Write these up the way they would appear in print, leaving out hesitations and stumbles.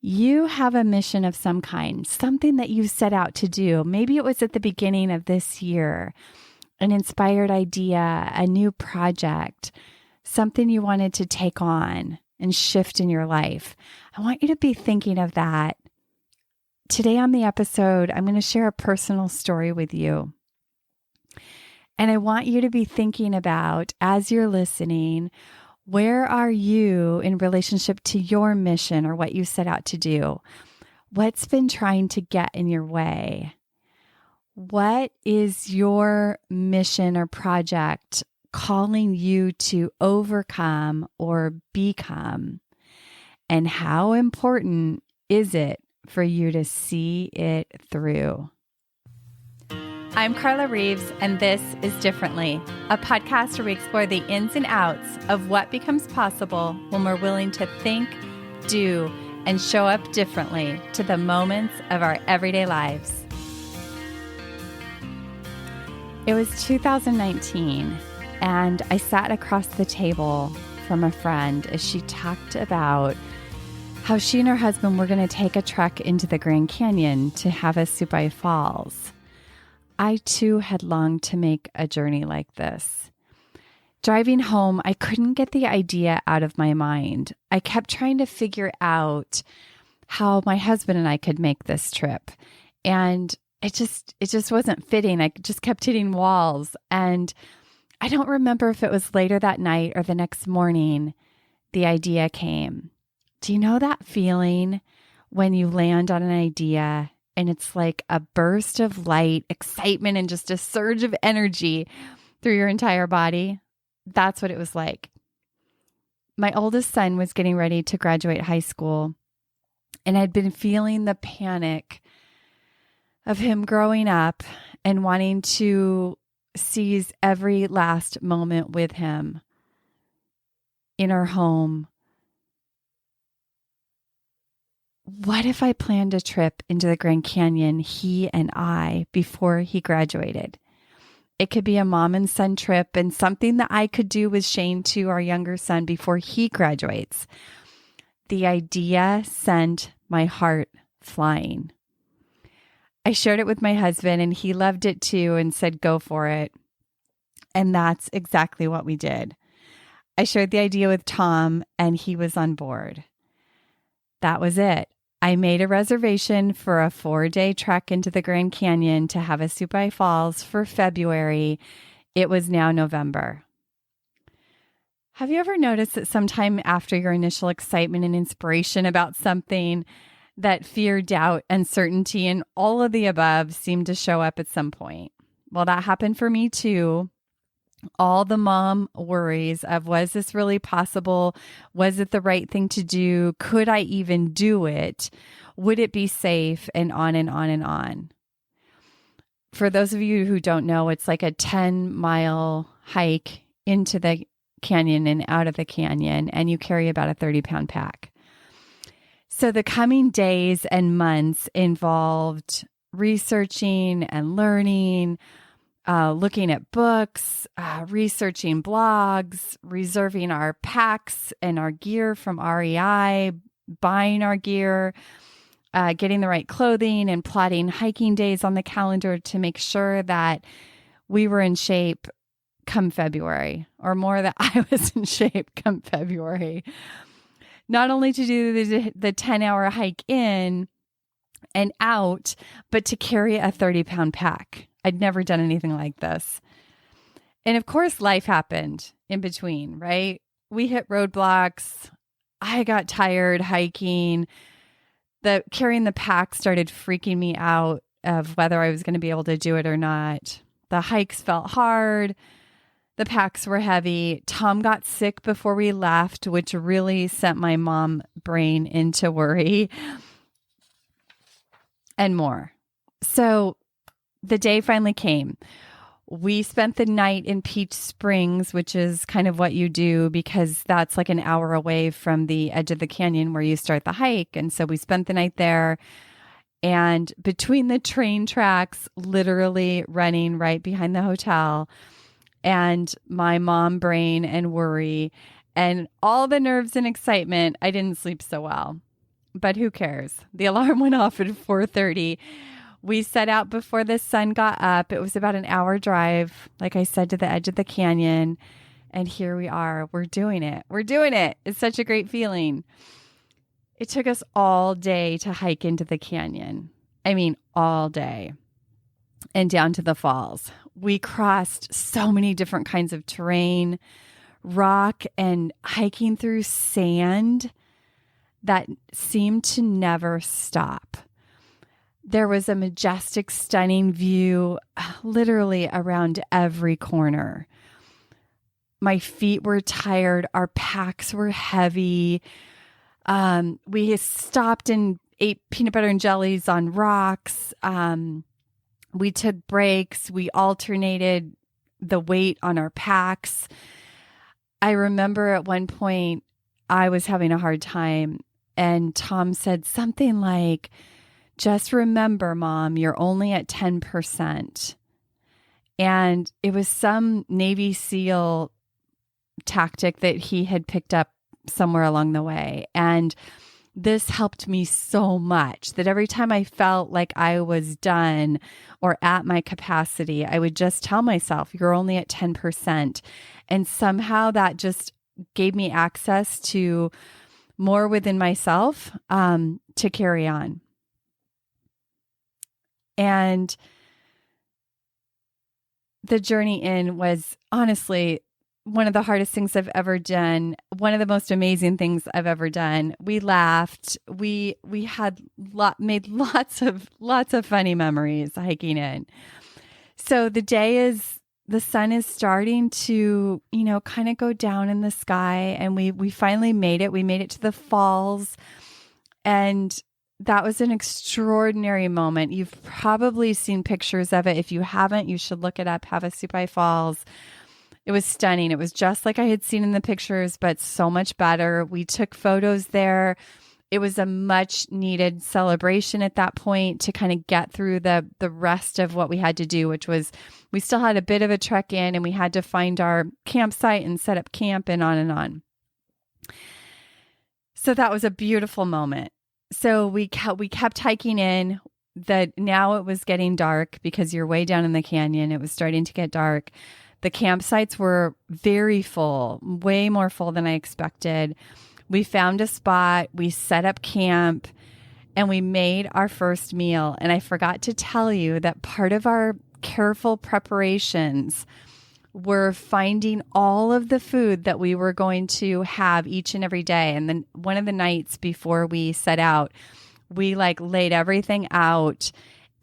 You have a mission of some kind, something that you set out to do. Maybe it was at the beginning of this year, an inspired idea, a new project, something you wanted to take on and shift in your life. I want you to be thinking of that. Today on the episode, I'm going to share a personal story with you. And I want you to be thinking about, as you're listening, where are you in relationship to your mission or what you set out to do? What's been trying to get in your way? What is your mission or project calling you to overcome or become? And how important is it for you to see it through? I'm Carla Reeves, and this is Differently, a podcast where we explore the ins and outs of what becomes possible when we're willing to think, do, and show up differently to the moments of our everyday lives. It was 2019, and I sat across the table from a friend as she talked about how she and her husband were going to take a trek into the Grand Canyon to Havasupai Falls. I too had longed to make a journey like this. Driving home, I couldn't get the idea out of my mind. I kept trying to figure out how my husband and I could make this trip. And it just wasn't fitting. I just kept hitting walls. And I don't remember if it was later that night or the next morning, the idea came. Do you know that feeling when you land on an idea and it's like a burst of light, excitement, and just a surge of energy through your entire body? That's what it was like. My oldest son was getting ready to graduate high school, and I'd been feeling the panic of him growing up and wanting to seize every last moment with him in our home. What if I planned a trip into the Grand Canyon, he and I, before he graduated? It could be a mom and son trip and something that I could do with Shane too, our younger son, before he graduates. The idea sent my heart flying. I shared it with my husband and he loved it too and said, go for it. And that's exactly what we did. I shared the idea with Tom and he was on board. That was it. I made a reservation for a 4-day trek into the Grand Canyon to Havasupai Falls for February. It was now November. Have you ever noticed that sometime after your initial excitement and inspiration about something, that fear, doubt, uncertainty, and all of the above seem to show up at some point? Well, that happened for me too. All the mom worries of, was this really possible? Was it the right thing to do? Could I even do it? Would it be safe? And on and on and on. For those of you who don't know, it's like a 10-mile hike into the canyon and out of the canyon, and you carry about a 30-pound pack. So the coming days and months involved researching and learning, looking at books, researching blogs, reserving our packs and our gear from REI, buying our gear, getting the right clothing, and plotting hiking days on the calendar to make sure that we were in shape come February, or more that I was in shape come February. Not only to do the 10-hour hike in and out, but to carry a 30-pound pack. I'd never done anything like this. And of course, life happened in between, right? We hit roadblocks. I got tired hiking. Carrying the pack started freaking me out of whether I was going to be able to do it or not. The hikes felt hard. The packs were heavy. Tom got sick before we left, which really sent my mom brain into worry and more. So the day finally came. We spent the night in Peach Springs, which is kind of what you do because that's like an hour away from the edge of the canyon where you start the hike. And so we spent the night there. And between the train tracks, literally running right behind the hotel, and my mom brain and worry and all the nerves and excitement, I didn't sleep so well. but who cares? The alarm went off at 4:30. We set out before the sun got up. It was about an hour drive, like I said, to the edge of the canyon. And here we are. We're doing it. We're doing it. It's such a great feeling. It took us all day to hike into the canyon. I mean, all day. And down to the falls. We crossed so many different kinds of terrain, rock, and hiking through sand that seemed to never stop. There was a majestic, stunning view literally around every corner. My feet were tired. Our packs were heavy. We stopped and ate peanut butter and jellies on rocks. We took breaks. We alternated the weight on our packs. I remember at one point I was having a hard time, and Tom said something like, "Just remember, Mom, you're only at 10%. And it was some Navy SEAL tactic that he had picked up somewhere along the way. And this helped me so much that every time I felt like I was done or at my capacity, I would just tell myself, you're only at 10%. And somehow that just gave me access to more within myself to carry on. And the journey in was honestly one of the hardest things I've ever done. One of the most amazing things I've ever done. We laughed. We had made lots of funny memories hiking in. So the sun is starting to, kind of go down in the sky, and we finally made it. We made it to the falls, and that was an extraordinary moment. You've probably seen pictures of it. If you haven't, you should look it up. Havasupai Falls. It was stunning. It was just like I had seen in the pictures, but so much better. We took photos there. It was a much needed celebration at that point to kind of get through the rest of what we had to do, which was we still had a bit of a trek in, and we had to find our campsite and set up camp and on and on. So that was a beautiful moment. So we kept hiking in. Now it was getting dark because you're way down in the canyon. It was starting to get dark. The campsites were very full, way more full than I expected. We found a spot, we set up camp, and we made our first meal. And I forgot to tell you that part of our careful preparations were finding all of the food that we were going to have each and every day. And then one of the nights before we set out, we laid everything out,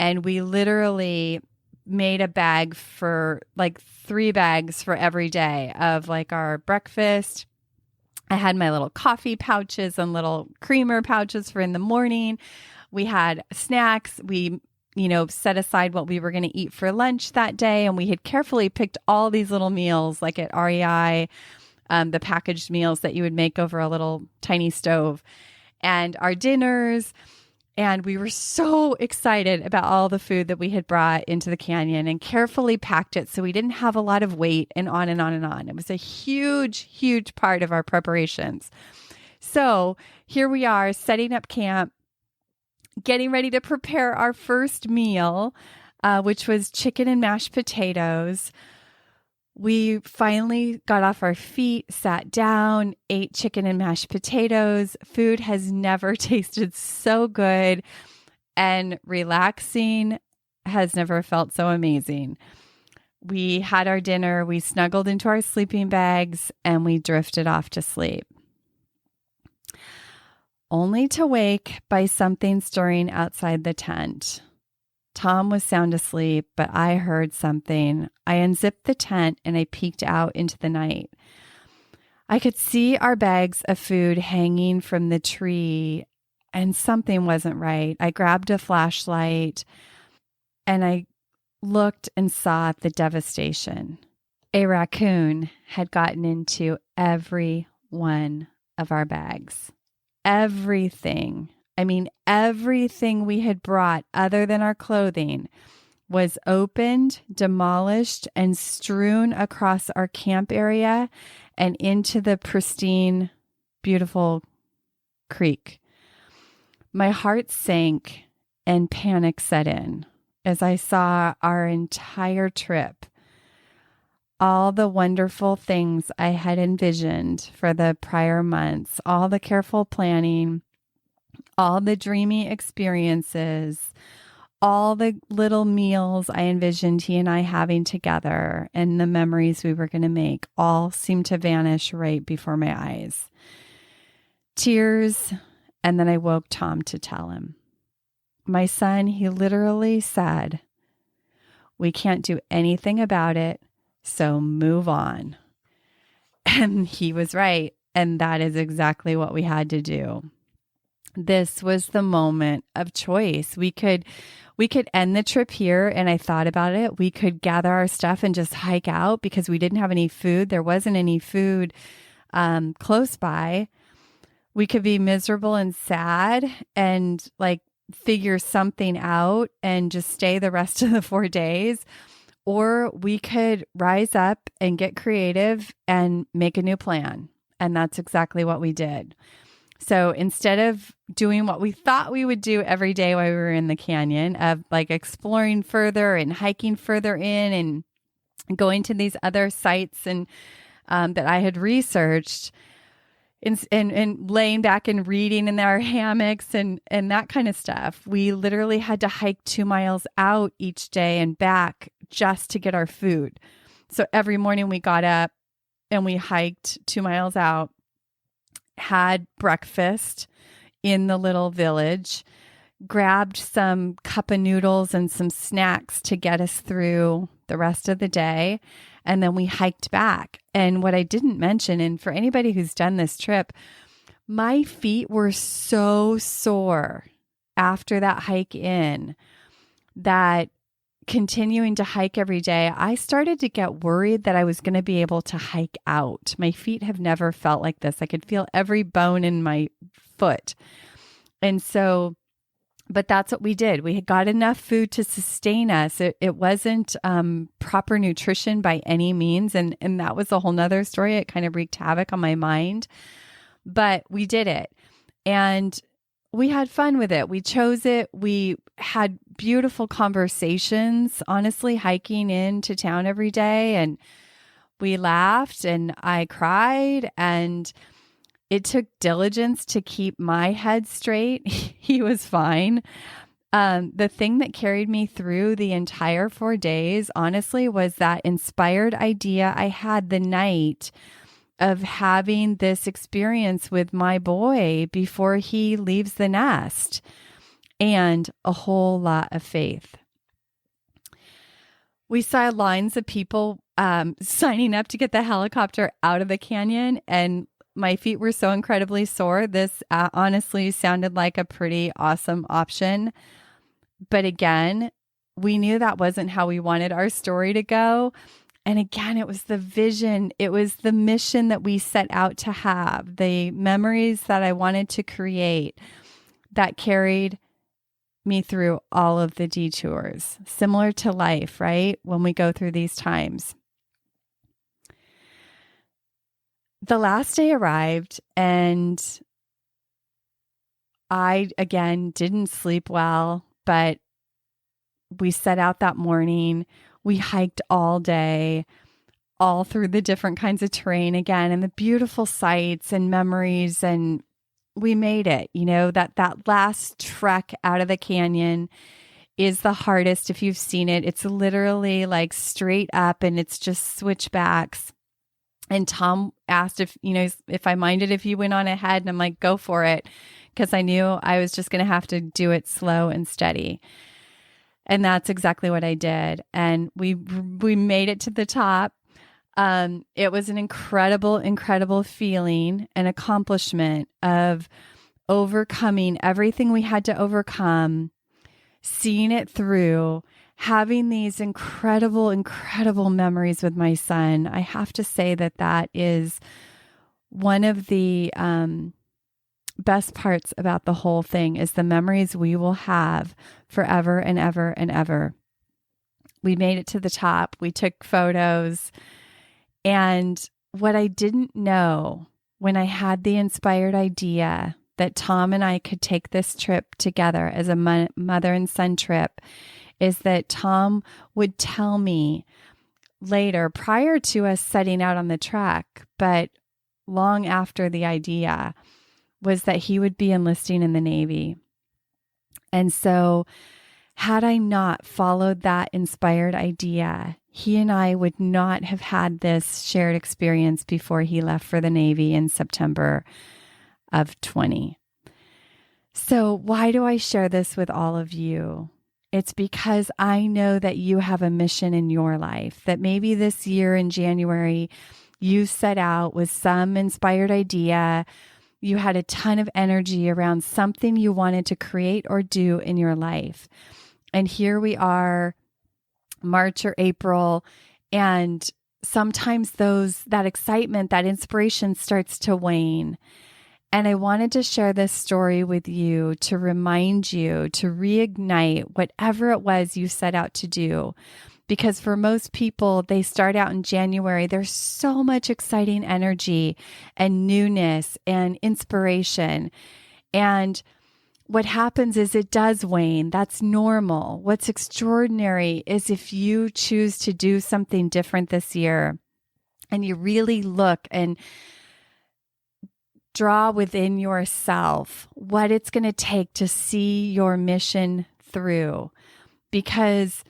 and we literally made a bag for 3 bags for every day of our breakfast. I had my little coffee pouches and little creamer pouches for in the morning. We had snacks. We, set aside what we were going to eat for lunch that day. And we had carefully picked all these little meals like at REI, the packaged meals that you would make over a little tiny stove, and our dinners. And we were so excited about all the food that we had brought into the canyon and carefully packed it so we didn't have a lot of weight, and on and on and on. It was a huge, huge part of our preparations. So here we are setting up camp, getting ready to prepare our first meal, which was chicken and mashed potatoes. We finally got off our feet, sat down, ate chicken and mashed potatoes. Food has never tasted so good, and relaxing has never felt so amazing. We had our dinner, we snuggled into our sleeping bags, and we drifted off to sleep. Only to wake by something stirring outside the tent. Tom was sound asleep, but I heard something. I unzipped the tent and I peeked out into the night. I could see our bags of food hanging from the tree, and something wasn't right. I grabbed a flashlight and I looked and saw the devastation. A raccoon had gotten into every one of our bags. Everything. Everything we had brought other than our clothing was opened, demolished, and strewn across our camp area and into the pristine, beautiful creek. My heart sank and panic set in as I saw our entire trip, all the wonderful things I had envisioned for the prior months, all the careful planning, all the dreamy experiences, all the little meals I envisioned he and I having together, and the memories we were going to make all seemed to vanish right before my eyes. Tears, and then I woke Tom to tell him. My son, he literally said, "We can't do anything about it, so move on." And he was right. And that is exactly what we had to do. This was the moment of choice. We could end the trip here, and I thought about it. We could gather our stuff and just hike out because we didn't have any food. There wasn't any food close by. We could be miserable and sad and like figure something out and just stay the rest of the 4 days. Or we could rise up and get creative and make a new plan. And that's exactly what we did. So instead of doing what we thought we would do every day while we were in the canyon, of like exploring further and hiking further in and going to these other sites and that I had researched, and laying back and reading in our hammocks and that kind of stuff, we literally had to hike 2 miles out each day and back just to get our food. So every morning we got up and we hiked 2 miles out, had breakfast in the little village, grabbed some cup of noodles and some snacks to get us through the rest of the day. And then we hiked back. And what I didn't mention, and for anybody who's done this trip, my feet were so sore after that hike in that continuing to hike every day, I started to get worried that I was going to be able to hike out. My feet have never felt like this. I could feel every bone in my foot. And so, but that's what we did. We had got enough food to sustain us. It wasn't proper nutrition by any means. And that was a whole nother story. It kind of wreaked havoc on my mind, but we did it. And we had fun with it. We chose it. We had beautiful conversations, honestly, hiking into town every day. And we laughed and I cried, and it took diligence to keep my head straight. He was fine. The thing that carried me through the entire 4 days, honestly, was that inspired idea I had the night of having this experience with my boy before he leaves the nest, and a whole lot of faith. We saw lines of people signing up to get the helicopter out of the canyon, and my feet were so incredibly sore. This honestly sounded like a pretty awesome option. But again, we knew that wasn't how we wanted our story to go. And again, it was the vision. It was the mission that we set out to have, the memories that I wanted to create that carried me through all of the detours, similar to life, right? When we go through these times. The last day arrived, and I, again, didn't sleep well, but we set out that morning. We hiked all day, all through the different kinds of terrain again, and the beautiful sights and memories, and we made it. You know, that last trek out of the canyon is the hardest. If you've seen it, it's literally like straight up and it's just switchbacks. And Tom asked if I minded if he went on ahead, and I'm like, go for it, because I knew I was just going to have to do it slow and steady. And that's exactly what I did. And we made it to the top. It was an incredible, incredible feeling, an accomplishment of overcoming everything we had to overcome, seeing it through, having these incredible, incredible memories with my son. I have to say that is one of the best parts about the whole thing, is the memories we will have forever and ever and ever. We made it to the top. We took photos. And what I didn't know when I had the inspired idea that Tom and I could take this trip together as a mother and son trip is that Tom would tell me later, prior to us setting out on the trek, but long after the idea, was that he would be enlisting in the Navy. And so had I not followed that inspired idea, he and I would not have had this shared experience before he left for the Navy in September of 20. So why do I share this with all of you? It's because I know that you have a mission in your life, that maybe this year in January, you set out with some inspired idea. You had a ton of energy around something you wanted to create or do in your life. And here we are, March or April, and sometimes that excitement, that inspiration starts to wane. And I wanted to share this story with you to remind you to reignite whatever it was you set out to do. Because for most people, they start out in January. There's so much exciting energy and newness and inspiration. And what happens is it does wane. That's normal. What's extraordinary is if you choose to do something different this year and you really look and draw within yourself what it's going to take to see your mission through. Because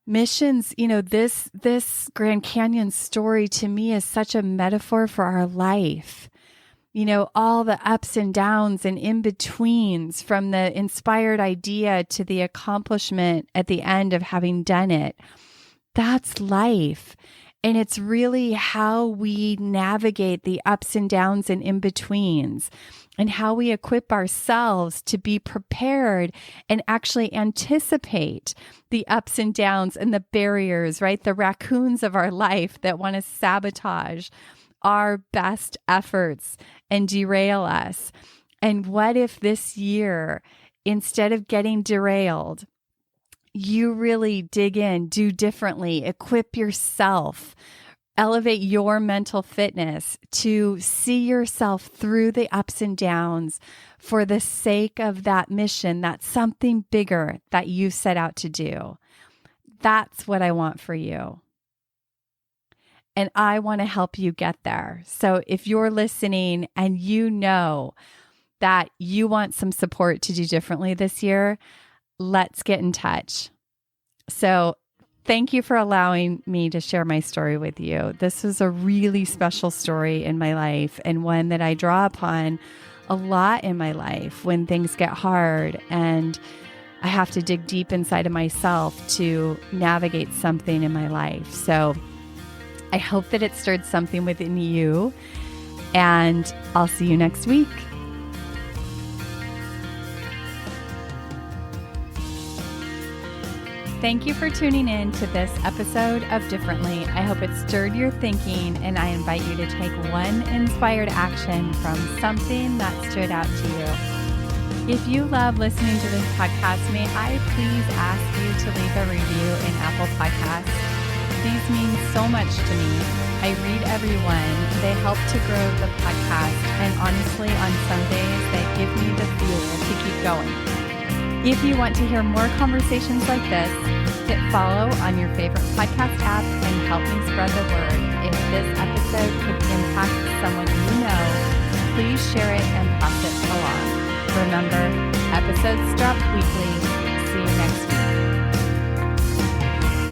missions, this Grand Canyon story to me is such a metaphor for our life. All the ups and downs and in-betweens, from the inspired idea to the accomplishment at the end of having done it. That's life. And it's really how we navigate the ups and downs and in-betweens, and how we equip ourselves to be prepared and actually anticipate the ups and downs and the barriers, right? The raccoons of our life that want to sabotage our best efforts and derail us. And what if this year, instead of getting derailed, you really dig in, do differently, equip yourself, elevate your mental fitness to see yourself through the ups and downs for the sake of that mission, that something bigger that you set out to do. That's what I want for you. And I want to help you get there. So if you're listening and you know that you want some support to do differently this year, let's get in touch. So thank you for allowing me to share my story with you. This was a really special story in my life, and one that I draw upon a lot in my life when things get hard and I have to dig deep inside of myself to navigate something in my life. So I hope that it stirred something within you, and I'll see you next week. Thank you for tuning in to this episode of Differently. I hope it stirred your thinking, and I invite you to take one inspired action from something that stood out to you. If you love listening to this podcast, may I please ask you to leave a review in Apple Podcasts. These mean so much to me. I read every one. They help to grow the podcast, and honestly, on some days, they give me the fuel to keep going. If you want to hear more conversations like this, hit follow on your favorite podcast app and help me spread the word. If this episode could impact someone you know, please share it and pass it along. Remember, episodes drop weekly.